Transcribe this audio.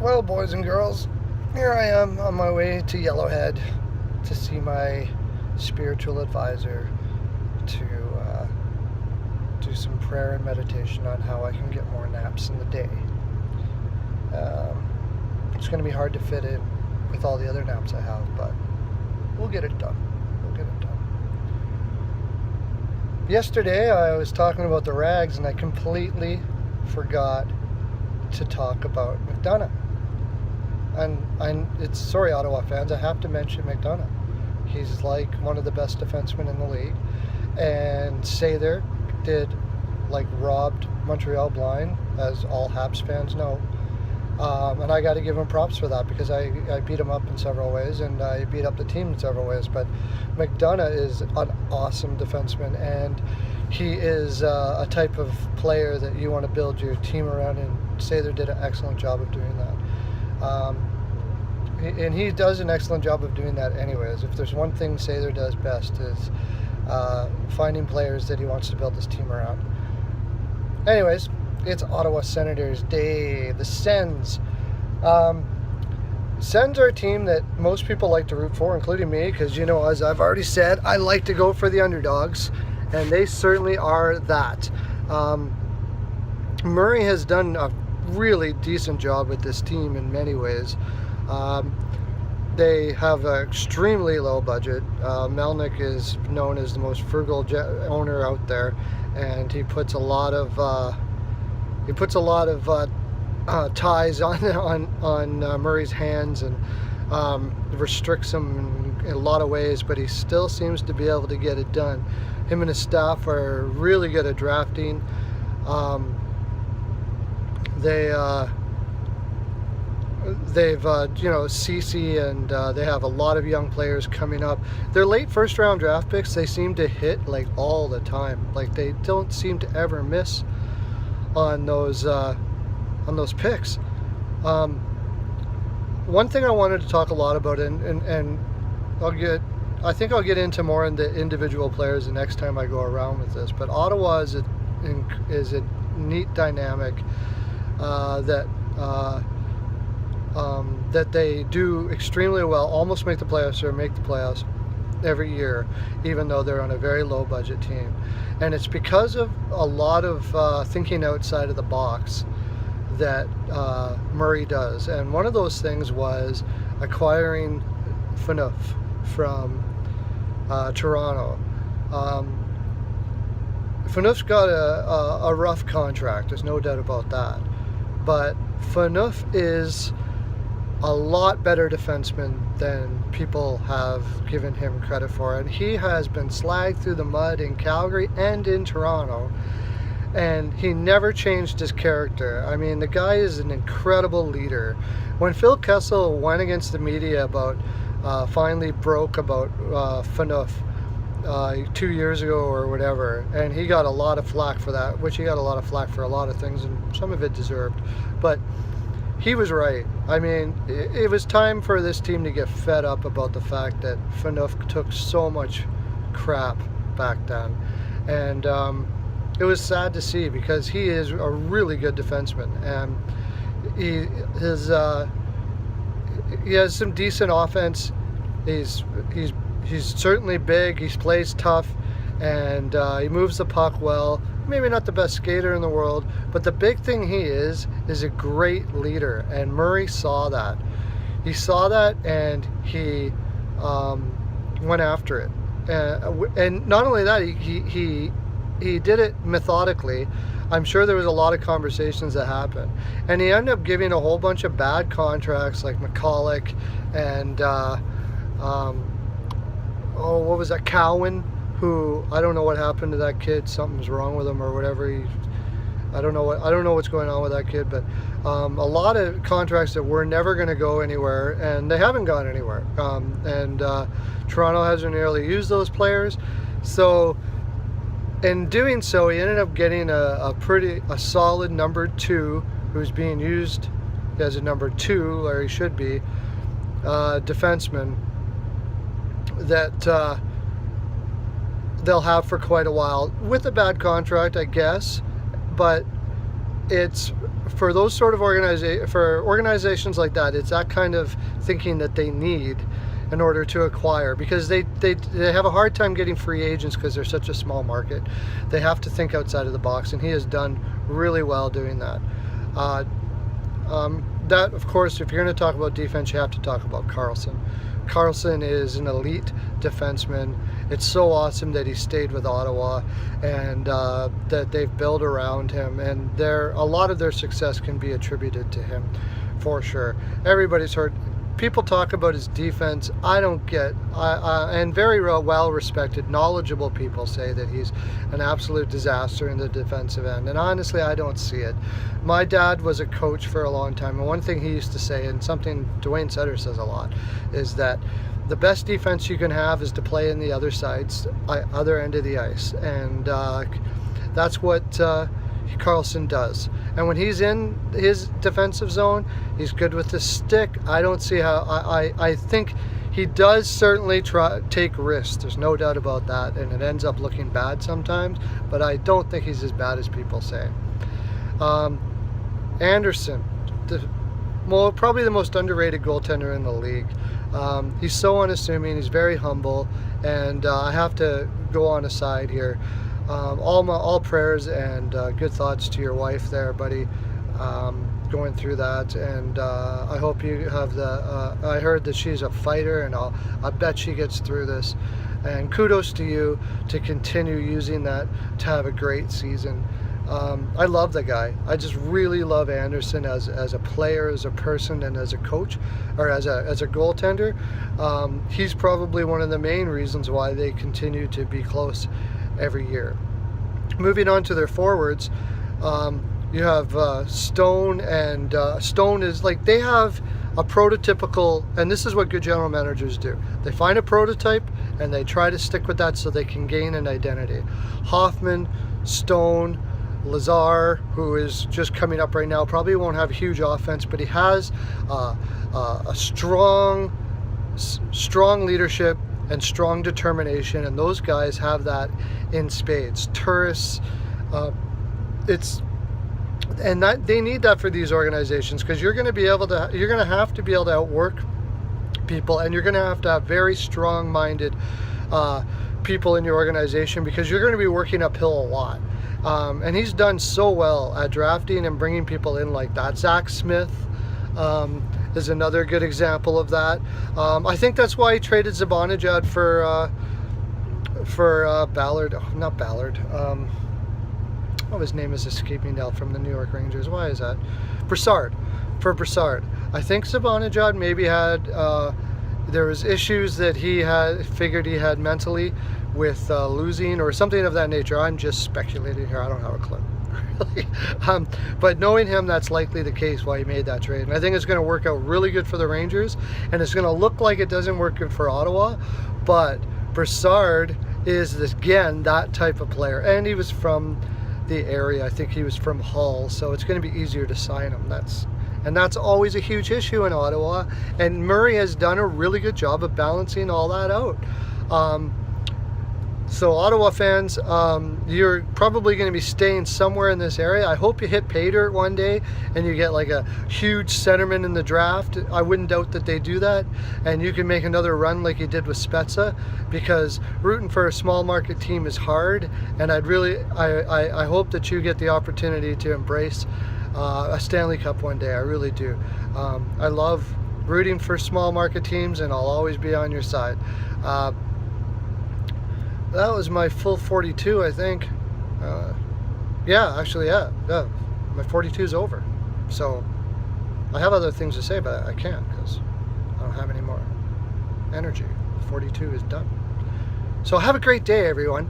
Well, boys and girls, here I am on my way to Yellowhead to see my spiritual advisor to do some prayer and meditation on how I can get more naps in the day. It's going to be hard to fit in with all the other naps I have, but we'll get it done. Yesterday I was talking about the rags and I completely forgot to talk about McDonough. And it's sorry, Ottawa fans, I have to mention McDonough. He's like one of the best defensemen in the league, and Sather robbed Montreal blind, as all Habs fans know. And I got to give him props for that, because I beat him up in several ways, and I beat up the team in several ways. But McDonough is an awesome defenseman, and he is a type of player that you want to build your team around, and Sather did an excellent job of doing that. And he does an excellent job of doing that anyways. If there's one thing Sather does best is finding players that he wants to build his team around. Anyways, it's Ottawa Senators Day. The Sens. Sens are a team that most people like to root for, including me, because, as I've already said, I like to go for the underdogs, and they certainly are that. Murray has done a really decent job with this team in many ways. They have an extremely low budget. Melnick is known as the most frugal owner out there, and he puts a lot of ties on Murray's hands and restricts him in a lot of ways, but he still seems to be able to get it done. Him and his staff are really good at drafting. They've Cece, and they have a lot of young players coming up. Their late first round draft picks, they seem to hit all the time. They don't seem to ever miss on those picks. One thing I wanted to talk a lot about, and I think I'll get into more in the individual players the next time I go around with this. But Ottawa is a neat dynamic that they do extremely well, almost make the playoffs or make the playoffs every year, even though they're on a very low budget team. And it's because of a lot of thinking outside of the box that Murray does. And one of those things was acquiring Phaneuf from Toronto. Phaneuf's got a rough contract, there's no doubt about that. But Phaneuf is a lot better defenseman than people have given him credit for. And he has been slagged through the mud in Calgary and in Toronto, and he never changed his character. I mean, the guy is an incredible leader. When Phil Kessel went against the media about, finally broke about Phaneuf 2 years ago or whatever, and he got a lot of flack for that, which he got a lot of flack for a lot of things, and some of it deserved. But he was right. I mean, it was time for this team to get fed up about the fact that Phaneuf took so much crap back then. And it was sad to see, because he is a really good defenseman, and he has some decent offense. He's certainly big. He plays tough, and he moves the puck well. Maybe not the best skater in the world, but the big thing he is a great leader, and Murray saw that. He saw that, and he went after it. And not only that, he did it methodically. I'm sure there was a lot of conversations that happened, and he ended up giving a whole bunch of bad contracts, like McCulloch and what was that, Cowan, who, I don't know what happened to that kid. Something's wrong with him or whatever. I don't know what's going on with that kid, but a lot of contracts that were never going to go anywhere, and they haven't gone anywhere. And Toronto hasn't really used those players, so in doing so, he ended up getting a solid number two, who's being used as a number two, or he should be, defenseman that they'll have for quite a while, with a bad contract, I guess. But it's for those sort of organizations like that, it's that kind of thinking that they need in order to acquire, because they have a hard time getting free agents because they're such a small market. They have to think outside of the box, and he has done really well doing that. That, of course, if you're going to talk about defense, you have to talk about Karlsson. Karlsson is an elite defenseman. It's so awesome that he stayed with Ottawa, and that they've built around him, and a lot of their success can be attributed to him, for sure. Everybody's heard people talk about his defense. I don't get, and very well respected, knowledgeable people say that he's an absolute disaster in the defensive end, and honestly, I don't see it. My dad was a coach for a long time, and one thing he used to say, and something Dwayne Sutter says a lot, is that the best defense you can have is to play in the other end of the ice, and that's what Karlsson does. And when he's in his defensive zone, he's good with the stick. I don't see how. I think he does certainly take risks. There's no doubt about that, and it ends up looking bad sometimes. But I don't think he's as bad as people say. Anderson, probably the most underrated goaltender in the league. He's so unassuming. He's very humble, and I have to go on a side here. All prayers and good thoughts to your wife there, buddy, going through that, and I hope you have I heard that she's a fighter, and I bet she gets through this, and kudos to you to continue using that to have a great season. I love the guy. I just really love Anderson as a player, as a person, and as a coach, or as a goaltender. He's probably one of the main reasons why they continue to be close every year. Moving on to their forwards, you have Stone, and Stone is like, they have a prototypical, and this is what good general managers do. They find a prototype and they try to stick with that so they can gain an identity. Hoffman, Stone, Lazar, who is just coming up right now, probably won't have a huge offense, but he has a strong leadership and strong determination, and those guys have that in spades. Turris, they need that for these organizations, because you're going to have to be able to outwork people, and you're going to have very strong-minded people in your organization, because you're going to be working uphill a lot. And he's done so well at drafting and bringing people in like that. Zach Smith is another good example of that. I think that's why he traded Zibanejad for Ballard. Oh, not Ballard. Oh, his name is escaping now, from the New York Rangers. Why is that? Brassard. For Brassard. I think Zibanejad maybe had, there was issues that he figured he had mentally with losing or something of that nature. I'm just speculating here. I don't have a clue. Really. But knowing him, that's likely the case why he made that trade. And I think it's going to work out really good for the Rangers, and it's going to look like it doesn't work good for Ottawa, but Brassard is, again, that type of player, and he was from the area. I think he was from Hull, so it's going to be easier to sign him. That's always a huge issue in Ottawa, and Murray has done a really good job of balancing all that out. So Ottawa fans, you're probably going to be staying somewhere in this area. I hope you hit pay dirt one day and you get like a huge centerman in the draft. I wouldn't doubt that they do that, and you can make another run like you did with Spezza, because rooting for a small market team is hard, and I hope that you get the opportunity to embrace a Stanley Cup one day. I really do. I love rooting for small market teams, and I'll always be on your side. That was my full 42, I think. Yeah, actually, yeah. My 42 is over. So I have other things to say, but I can't, because I don't have any more energy. 42 is done. So have a great day, everyone.